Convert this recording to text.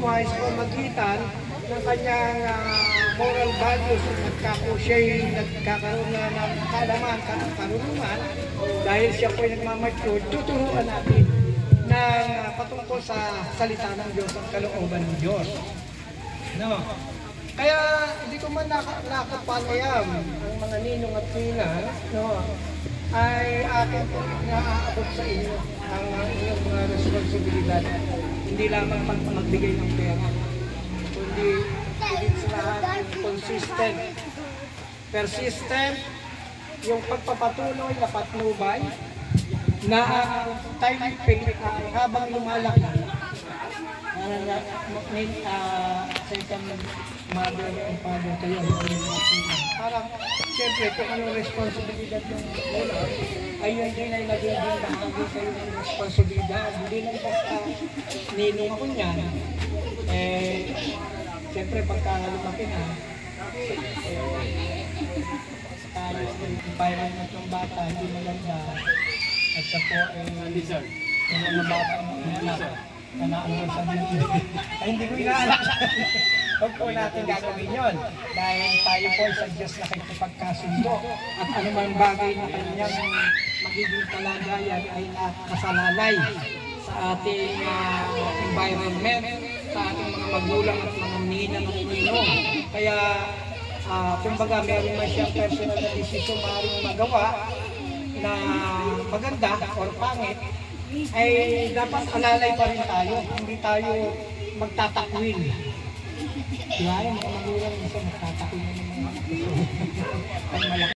wise o magitan ng kanyang moral values at po siya'y nagkakaroon na ng kaalaman, karunungan dahil siya po'y nagmamature, tuturuan natin ng patungkol sa salita ng Diyos at kalooban ng Diyos. No? Kaya hindi ko man nakapanayam ang mga ninong at ninang, no, ay akin po naaabot sa inyo ang inyong mga responsibilidad. Hindi lamang magbigay ng pera, kundi higit sa lahat consistent, persistent, yung pagpapatuloy na patnubay na time faith habang lumalaki. Second mother and father kayo. Parang, siyempre, kung anong responsibilidad ng mula, ayun din ay nagiging bahagi kayo ng responsibilidad. Hindi lang basta ninong ako niyan. Siyempre, pagka lumaki na, tayo ang environment ng bata, hindi maganda. At sa po, yung mga bata na naandun sa dito. Ay, hindi ko inaalak. Huwag po natin gagawin yun. Dahil tayo po sa Diyos na nakikipagkasundo. At anumang bagay na kanyang magiging kalagayan ay nakasalalay sa ating environment, sa ating mga magulang at mga ninang at ninong. Kaya, kumbaga, meron na siyang personal na desisyon maaaring magawa na maganda or pangit, ay dapat alalay pa rin tayo, hindi tayo magtatakwil. Diba? Yung mga magulang minsan magtatakwil na ng mga anak.